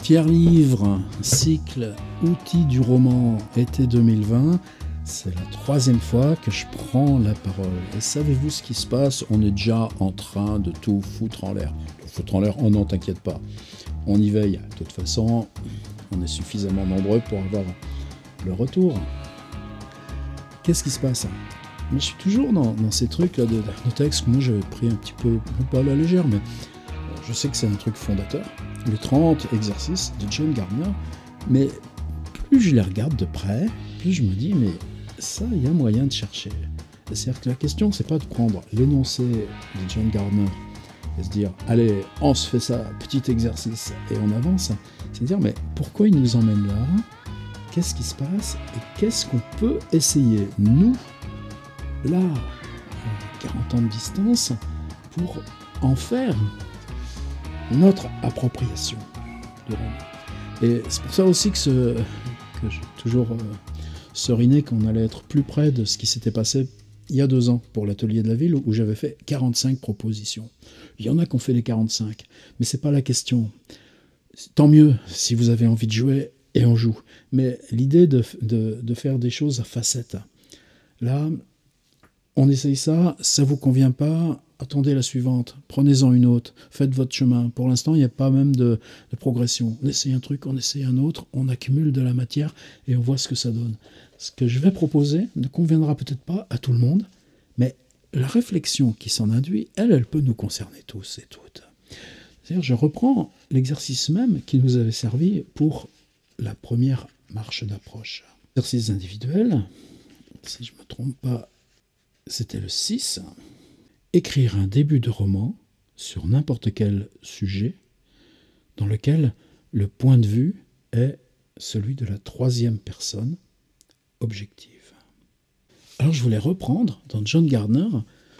Pierre Livre, cycle Outils du roman été 2020. C'est la troisième fois que je prends la parole. Et savez-vous ce qui se passe? On est déjà en train de tout foutre en l'air. Tout foutre en l'air, oh non, t'inquiète pas. On y veille. De toute façon, on est suffisamment nombreux pour avoir le retour. Qu'est-ce qui se passe? Mais je suis toujours dans ces trucs-là de texte que moi j'avais pris un petit peu, pas à la légère, mais je sais que c'est un truc fondateur. Les 30 exercices de John Gardner. Mais plus je les regarde de près, plus je me dis, mais ça, il y a moyen de chercher. C'est-à-dire que la question, c'est pas de prendre l'énoncé de John Gardner et se dire, allez, on se fait ça, petit exercice, et on avance. C'est dire, mais pourquoi il nous emmène là? Qu'est-ce qui se passe? Et qu'est-ce qu'on peut essayer, nous, là, à 40 ans de distance, pour en faire notre appropriation du roman. Et c'est pour ça aussi que j'ai toujours seriné qu'on allait être plus près de ce qui s'était passé il y a 2 ans pour l'atelier de la ville où j'avais fait 45 propositions. Il y en a qui ont fait les 45, mais c'est pas la question. Tant mieux si vous avez envie de jouer et on joue. Mais l'idée de faire des choses à facettes, là, on essaye ça vous convient pas, attendez la suivante, prenez-en une autre, faites votre chemin. Pour l'instant, il n'y a pas même de progression. On essaye un truc, on essaye un autre, on accumule de la matière et on voit ce que ça donne. Ce que je vais proposer ne conviendra peut-être pas à tout le monde, mais la réflexion qui s'en induit, elle peut nous concerner tous et toutes. C'est-à-dire, je reprends l'exercice même qui nous avait servi pour la première marche d'approche. Exercice individuel, si je ne me trompe pas, c'était le 6. Écrire un début de roman sur n'importe quel sujet dans lequel le point de vue est celui de la troisième personne objective. Alors je voulais reprendre dans John Gardner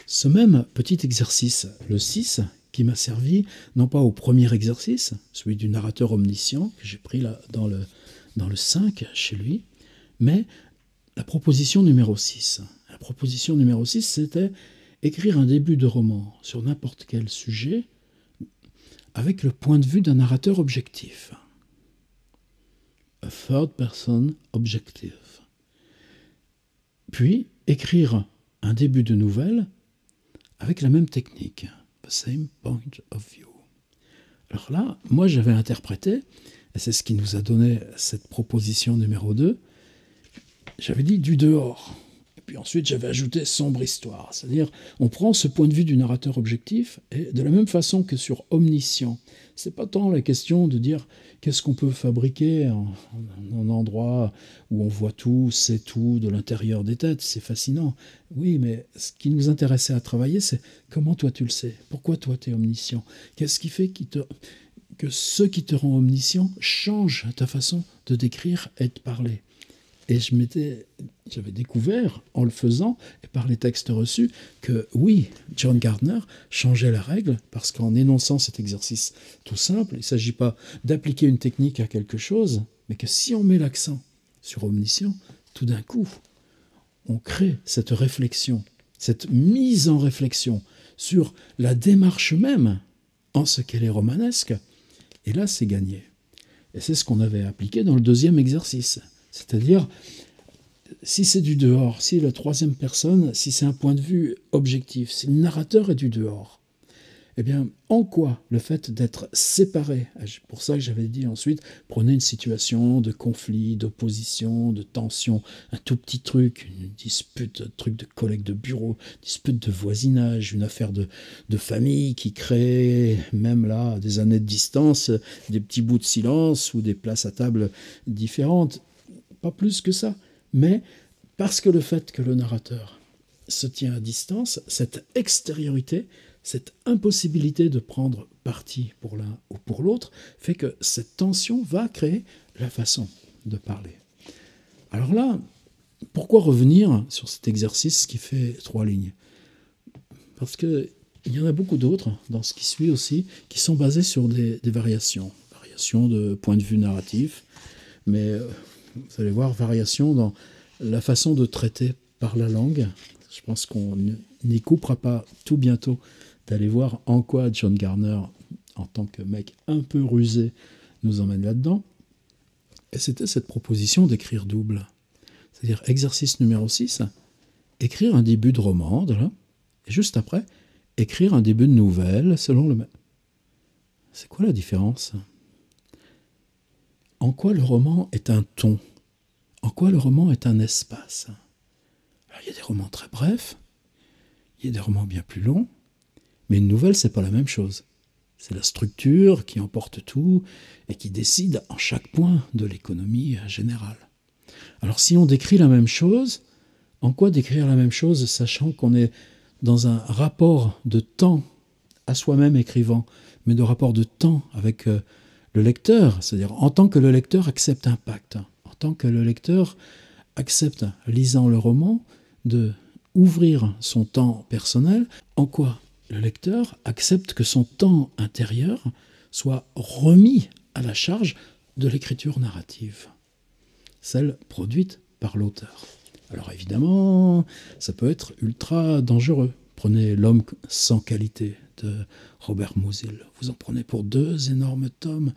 ce même petit exercice, le 6, qui m'a servi non pas au premier exercice, celui du narrateur omniscient que j'ai pris là dans le 5 chez lui, mais la proposition numéro 6. La proposition numéro 6, c'était écrire un début de roman sur n'importe quel sujet avec le point de vue d'un narrateur objectif. A third person objective. Puis, écrire un début de nouvelle avec la même technique. The same point of view. Alors là, moi j'avais interprété, et c'est ce qui nous a donné cette proposition numéro 2, j'avais dit du dehors. Puis ensuite, j'avais ajouté sombre histoire. C'est-à-dire, on prend ce point de vue du narrateur objectif, et de la même façon que sur omniscient, c'est pas tant la question de dire qu'est-ce qu'on peut fabriquer en un endroit où on voit tout, sait tout, de l'intérieur des têtes, c'est fascinant. Oui, mais ce qui nous intéressait à travailler, c'est comment toi tu le sais, pourquoi toi tu es omniscient, qu'est-ce qui fait que ce qui te rend omniscient change ta façon de décrire et de parler. Et j'avais découvert, en le faisant, et par les textes reçus, que oui, John Gardner changeait la règle, parce qu'en énonçant cet exercice tout simple, il ne s'agit pas d'appliquer une technique à quelque chose, mais que si on met l'accent sur omniscient, tout d'un coup, on crée cette réflexion, cette mise en réflexion sur la démarche même, en ce qu'elle est romanesque, et là, c'est gagné. Et c'est ce qu'on avait appliqué dans le deuxième exercice. C'est-à-dire, si c'est du dehors, si la troisième personne, si c'est un point de vue objectif, si le narrateur est du dehors, eh bien, en quoi le fait d'être séparé, pour ça que j'avais dit ensuite, prenez une situation de conflit, d'opposition, de tension, un tout petit truc, une dispute, un truc de collègue de bureau, dispute de voisinage, une affaire de famille qui crée, même là, à des années de distance, des petits bouts de silence ou des places à table différentes. Pas plus que ça, mais parce que le fait que le narrateur se tient à distance, cette extériorité, cette impossibilité de prendre parti pour l'un ou pour l'autre, fait que cette tension va créer la façon de parler. Alors là, pourquoi revenir sur cet exercice qui fait 3 lignes? Parce qu'il y en a beaucoup d'autres, dans ce qui suit aussi, qui sont basés sur des variations de point de vue narratif, mais vous allez voir, variation dans la façon de traiter par la langue. Je pense qu'on n'y coupera pas tout bientôt d'aller voir en quoi John Gardner, en tant que mec un peu rusé nous emmène là-dedans. Et c'était cette proposition d'écrire double. C'est-à-dire exercice numéro 6, écrire un début de roman, et juste après, écrire un début de nouvelle selon le même. C'est quoi la différence? En quoi le roman est un ton? En quoi le roman est un espace? Alors, il y a des romans très brefs, il y a des romans bien plus longs, mais une nouvelle, c'est pas la même chose. C'est la structure qui emporte tout et qui décide en chaque point de l'économie générale. Alors si on décrit la même chose, en quoi décrire la même chose, sachant qu'on est dans un rapport de temps à soi-même écrivant, mais de rapport de temps avec le lecteur, c'est-à-dire en tant que le lecteur accepte un pacte, en tant que le lecteur accepte, lisant le roman, de ouvrir son temps personnel, en quoi le lecteur accepte que son temps intérieur soit remis à la charge de l'écriture narrative, celle produite par l'auteur. Alors évidemment, ça peut être ultra dangereux. Prenez L'homme sans qualité de Robert Musil. Vous en prenez pour 2 énormes tomes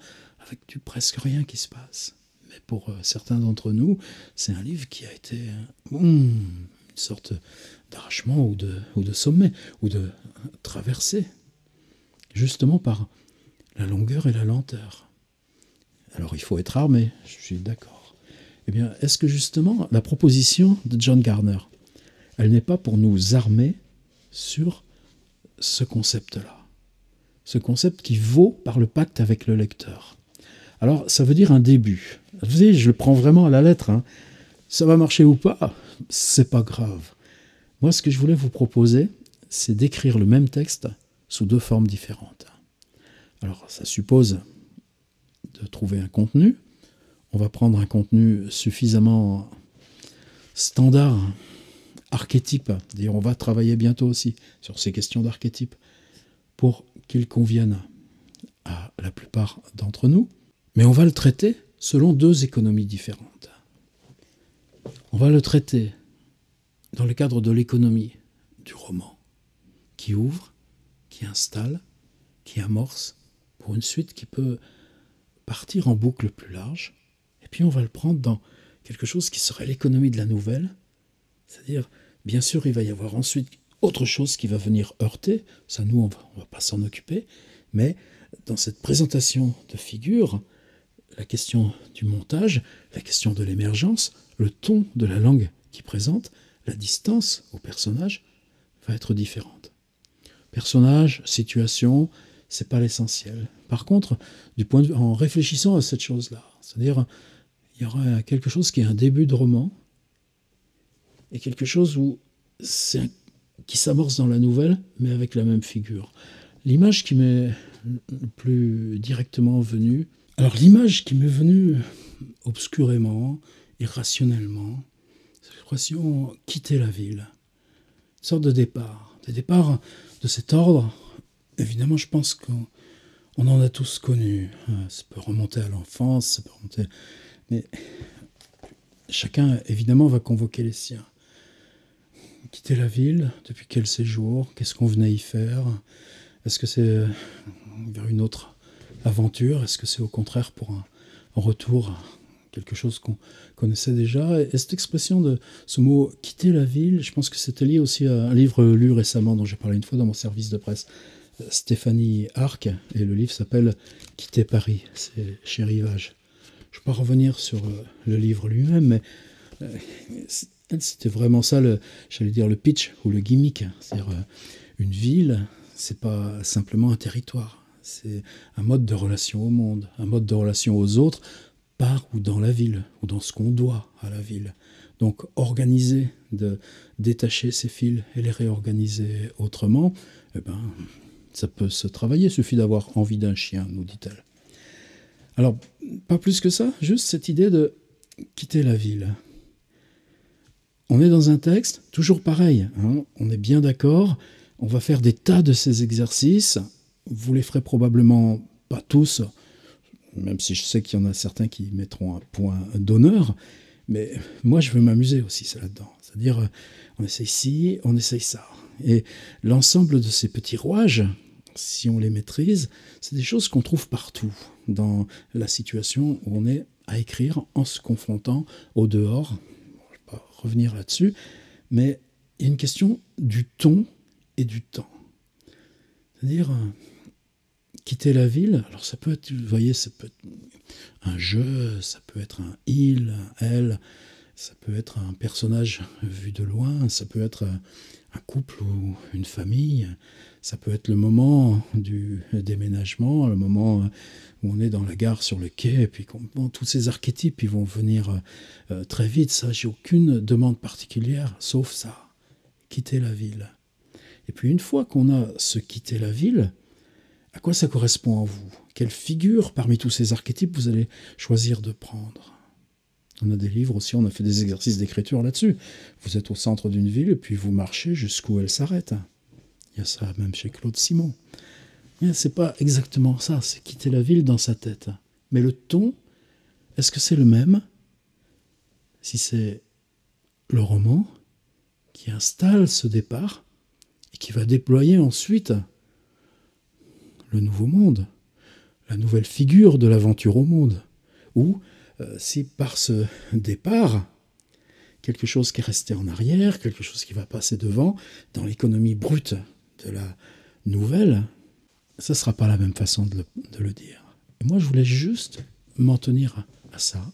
avec du presque rien qui se passe. Mais pour certains d'entre nous, c'est un livre qui a été une sorte d'arrachement ou de sommet, ou de traversée, justement par la longueur et la lenteur. Alors il faut être armé, je suis d'accord. Eh bien, est-ce que justement la proposition de John Garner, elle n'est pas pour nous armer sur ce concept-là? Ce concept qui vaut par le pacte avec le lecteur. Alors, ça veut dire un début. Vous savez, je le prends vraiment à la lettre. Ça va marcher ou pas, c'est pas grave. Moi, ce que je voulais vous proposer, c'est d'écrire le même texte sous 2 formes différentes. Alors, ça suppose de trouver un contenu. On va prendre un contenu suffisamment standard, archétype. D'ailleurs, on va travailler bientôt aussi sur ces questions d'archétype pour qu'il convienne à la plupart d'entre nous. Mais on va le traiter selon 2 économies différentes. On va le traiter dans le cadre de l'économie du roman, qui ouvre, qui installe, qui amorce, pour une suite qui peut partir en boucle plus large. Et puis on va le prendre dans quelque chose qui serait l'économie de la nouvelle, c'est-à-dire, bien sûr, il va y avoir ensuite autre chose qui va venir heurter, ça nous, on va pas s'en occuper, mais dans cette présentation de figure, la question du montage, la question de l'émergence, le ton de la langue qui présente, la distance au personnage va être différente. Personnage, situation, c'est pas l'essentiel. Par contre, en réfléchissant à cette chose-là, c'est-à-dire, il y aura quelque chose qui est un début de roman et quelque chose qui s'amorce dans la nouvelle, mais avec la même figure. L'image qui m'est le plus directement venue, alors l'image qui m'est venue obscurément, irrationnellement, c'est l'expression « quitter la ville ». Une sorte de départ. Des départs de cet ordre, évidemment, je pense qu'on en a tous connu. Ça peut remonter à l'enfance, ça peut remonter... Mais chacun, évidemment, va convoquer les siens. Quitter la ville, depuis quel séjour? Qu'est-ce qu'on venait y faire? Est-ce que c'est vers une autre aventure? Est-ce que c'est au contraire pour un retour à quelque chose qu'on connaissait déjà? Et cette expression de ce mot « quitter la ville », je pense que c'était lié aussi à un livre lu récemment dont j'ai parlé une fois dans mon service de presse, Stéphanie Arc, et le livre s'appelle « Quitter Paris », c'est chez Rivage. Je ne vais pas revenir sur le livre lui-même, mais c'était vraiment ça, j'allais dire le pitch ou le gimmick. C'est-à-dire une ville, c'est pas simplement un territoire, c'est un mode de relation au monde, un mode de relation aux autres, par ou dans la ville, ou dans ce qu'on doit à la ville. Donc organiser, de détacher ces fils et les réorganiser autrement, ça peut se travailler, il suffit d'avoir envie d'un chien, nous dit-elle. Alors, pas plus que ça, juste cette idée de quitter la ville. On est dans un texte, toujours pareil, on est bien d'accord, on va faire des tas de ces exercices, vous les ferez probablement pas tous, même si je sais qu'il y en a certains qui mettront un point d'honneur, mais moi je veux m'amuser aussi, c'est là-dedans. C'est-à-dire, on essaye ci, on essaye ça. Et l'ensemble de ces petits rouages, si on les maîtrise, c'est des choses qu'on trouve partout dans la situation où on est à écrire en se confrontant au dehors. Je ne vais pas revenir là-dessus, mais il y a une question du ton et du temps. C'est-à-dire, quitter la ville, alors ça peut être, vous voyez, ça peut être un je, ça peut être un il, un elle, ça peut être un personnage vu de loin, ça peut être un couple ou une famille, ça peut être le moment du déménagement, le moment où on est dans la gare sur le quai, et puis bon, tous ces archétypes ils vont venir très vite. Ça, j'ai aucune demande particulière, sauf ça, quitter la ville. Et puis une fois qu'on a ce quitter la ville, à quoi ça correspond en vous? Quelle figure parmi tous ces archétypes vous allez choisir de prendre? On a des livres aussi, on a fait des exercices d'écriture là-dessus. Vous êtes au centre d'une ville et puis vous marchez jusqu'où elle s'arrête. Il y a ça même chez Claude Simon. Mais c'est pas exactement ça, c'est quitter la ville dans sa tête. Mais le ton, est-ce que c'est le même si c'est le roman qui installe ce départ et qui va déployer ensuite le nouveau monde, la nouvelle figure de l'aventure au monde, ou si par ce départ, quelque chose qui est resté en arrière, quelque chose qui va passer devant, dans l'économie brute de la nouvelle, ça ne sera pas la même façon de le dire. Et moi, je voulais juste m'en tenir à ça.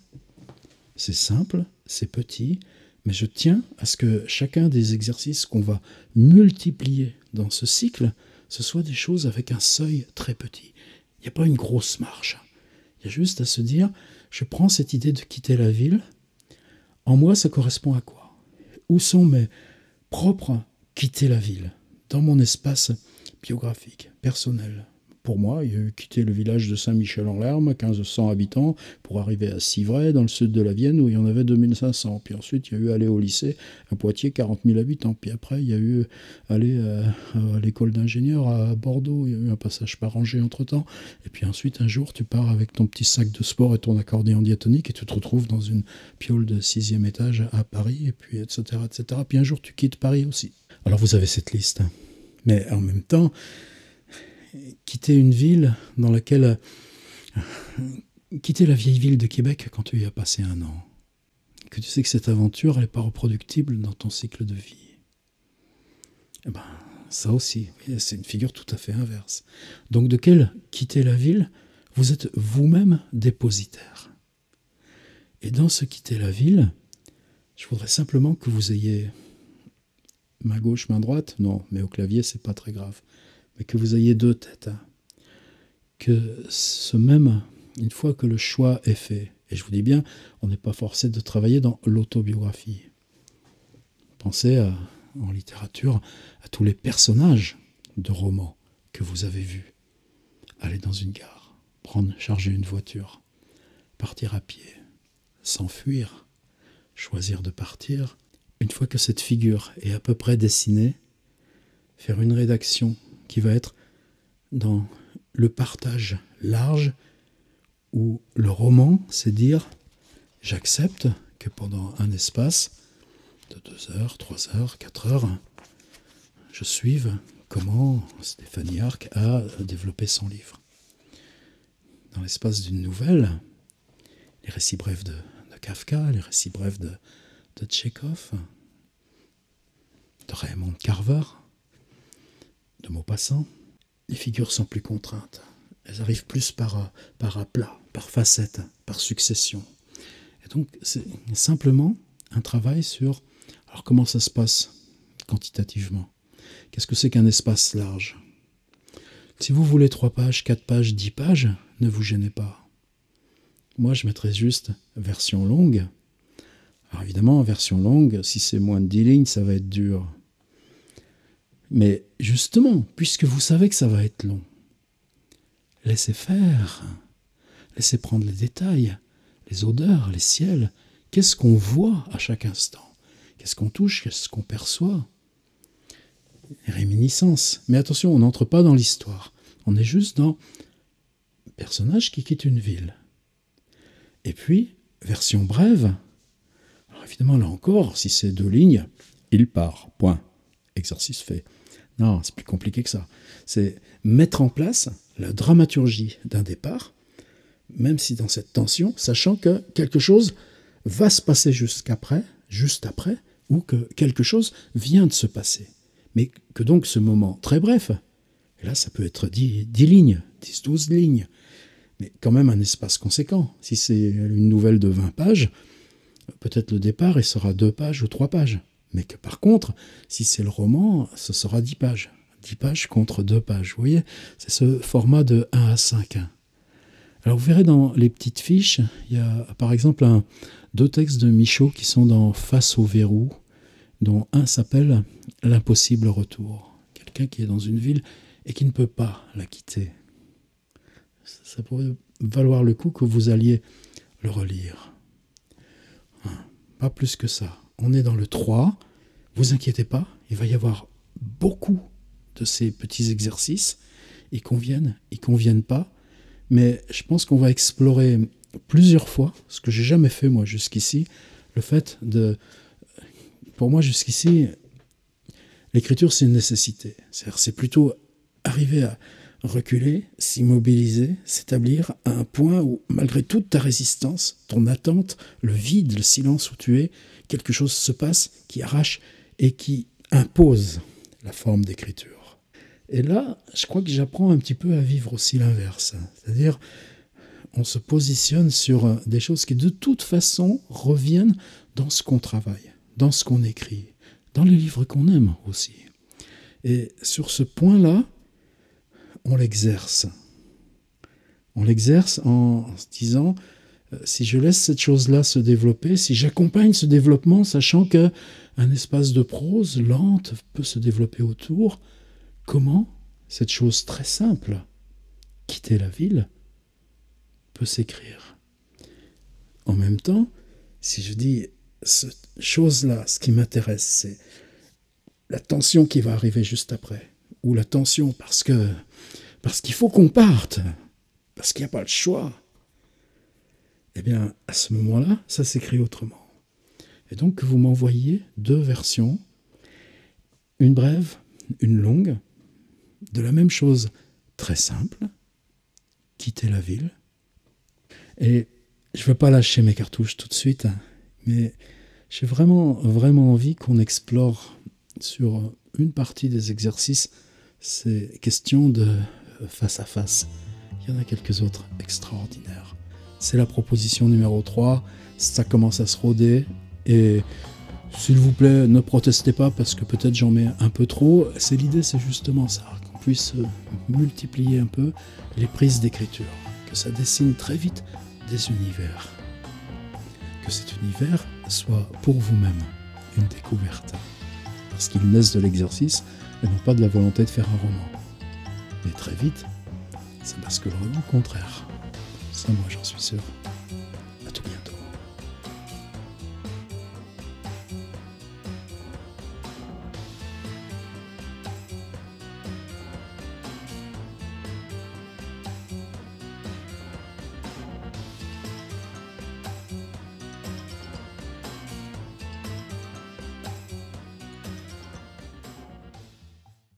C'est simple, c'est petit, mais je tiens à ce que chacun des exercices qu'on va multiplier dans ce cycle, ce soit des choses avec un seuil très petit. Il n'y a pas une grosse marche. Il y a juste à se dire, je prends cette idée de quitter la ville. En moi, ça correspond à quoi? Où sont mes propres quitter la ville? Dans mon espace biographique, personnel. Pour moi, il y a eu quitter le village de Saint-Michel-en-Lerme, 1500 habitants, pour arriver à Civray, dans le sud de la Vienne, où il y en avait 2500. Puis ensuite, il y a eu aller au lycée à Poitiers, 40 000 habitants. Puis après, il y a eu aller à l'école d'ingénieur à Bordeaux. Il y a eu un passage par Angers entre-temps. Et puis ensuite, un jour, tu pars avec ton petit sac de sport et ton accordéon diatonique et tu te retrouves dans une piole de 6e étage à Paris, et puis etc., etc. Puis un jour, tu quittes Paris aussi. Alors vous avez cette liste. Mais en même temps, quitter une ville dans laquelle... quitter la vieille ville de Québec quand tu y as passé 1 an. Que tu sais que cette aventure, elle n'est pas reproductible dans ton cycle de vie. Eh ben, ça aussi, c'est une figure tout à fait inverse. Donc de quel quitter la ville, vous êtes vous-même dépositaire. Et dans ce quitter la ville, je voudrais simplement que vous ayez main gauche, main droite, non, mais au clavier, c'est pas très grave. Mais que vous ayez 2 têtes. Que ce même, une fois que le choix est fait, et je vous dis bien, on n'est pas forcé de travailler dans l'autobiographie. Pensez en littérature à tous les personnages de romans que vous avez vus. Aller dans une gare, charger une voiture, partir à pied, s'enfuir, choisir de partir. Une fois que cette figure est à peu près dessinée, faire une rédaction qui va être dans le partage large, où le roman, c'est dire « j'accepte que pendant un espace de 2 heures, 3 heures, 4 heures, je suive comment Stéphanie Arc a développé son livre. » Dans l'espace d'une nouvelle, les récits brefs de Kafka, les récits brefs de Tchekhov, de Raymond Carver, de Maupassant, les figures sont plus contraintes. Elles arrivent plus par aplat, par facette, par succession. Et donc, c'est simplement un travail sur... Alors, comment ça se passe quantitativement? Qu'est-ce que c'est qu'un espace large? Si vous voulez 3 pages, 4 pages, 10 pages, ne vous gênez pas. Moi, je mettrais juste version longue. Alors, évidemment, version longue, si c'est moins de 10 lignes, ça va être dur. Mais justement, puisque vous savez que ça va être long, laissez faire, laissez prendre les détails, les odeurs, les ciels. Qu'est-ce qu'on voit à chaque instant? Qu'est-ce qu'on touche? Qu'est-ce qu'on perçoit? Les réminiscences. Mais attention, on n'entre pas dans l'histoire. On est juste dans un personnage qui quitte une ville. Et puis, version brève. Alors évidemment, là encore, si c'est 2 lignes, il part. Point. Exercice fait. Non, c'est plus compliqué que ça. C'est mettre en place la dramaturgie d'un départ, même si dans cette tension, sachant que quelque chose va se passer juste après, ou que quelque chose vient de se passer. Mais que donc ce moment très bref, et là ça peut être 10 lignes, 10, 12 lignes, mais quand même un espace conséquent. Si c'est une nouvelle de 20 pages, peut-être le départ, il sera 2 pages ou 3 pages. Mais que par contre, si c'est le roman, ce sera 10 pages. 10 pages contre 2 pages. Vous voyez, c'est ce format de 1 à 5. Alors vous verrez dans les petites fiches, il y a par exemple 2 textes de Michaud qui sont dans Face au verrou, dont un s'appelle L'impossible retour. Quelqu'un qui est dans une ville et qui ne peut pas la quitter. Ça pourrait valoir le coup que vous alliez le relire. Pas plus que ça. On est dans le 3. Vous inquiétez pas, il va y avoir beaucoup de ces petits exercices. Ils conviennent pas. Mais je pense qu'on va explorer plusieurs fois, ce que j'ai jamais fait moi jusqu'ici, le fait de... Pour moi jusqu'ici, l'écriture c'est une nécessité. C'est plutôt arriver à reculer, s'immobiliser, s'établir à un point où, malgré toute ta résistance, ton attente, le vide, le silence où tu es, quelque chose se passe qui arrache et qui impose la forme d'écriture. Et là, je crois que j'apprends un petit peu à vivre aussi l'inverse. C'est-à-dire, on se positionne sur des choses qui, de toute façon, reviennent dans ce qu'on travaille, dans ce qu'on écrit, dans les livres qu'on aime aussi. Et sur ce point-là, on l'exerce. On l'exerce en se disant, si je laisse cette chose-là se développer, si j'accompagne ce développement, sachant qu'un espace de prose lente peut se développer autour, comment cette chose très simple, quitter la ville, peut s'écrire. En même temps, si je dis, cette chose-là, ce qui m'intéresse, c'est la tension qui va arriver juste après, ou la tension parce qu'il faut qu'on parte, parce qu'il n'y a pas le choix, eh bien, à ce moment-là, ça s'écrit autrement. Et donc, vous m'envoyez 2 versions, une brève, une longue, de la même chose très simple, quitter la ville. Et je ne veux pas lâcher mes cartouches tout de suite, mais j'ai vraiment, vraiment envie qu'on explore sur une partie des exercices ces questions de face à face. Il y en a quelques autres extraordinaires. C'est la proposition numéro 3, ça commence à se rôder, et s'il vous plaît, ne protestez pas parce que peut-être j'en mets un peu trop. L'idée, c'est justement ça, qu'on puisse multiplier un peu les prises d'écriture, que ça dessine très vite des univers. Que cet univers soit pour vous-même une découverte, parce qu'ils naissent de l'exercice et non pas de la volonté de faire un roman. Mais très vite, ça basculera dans le contraire. Ça, moi, j'en suis sûr.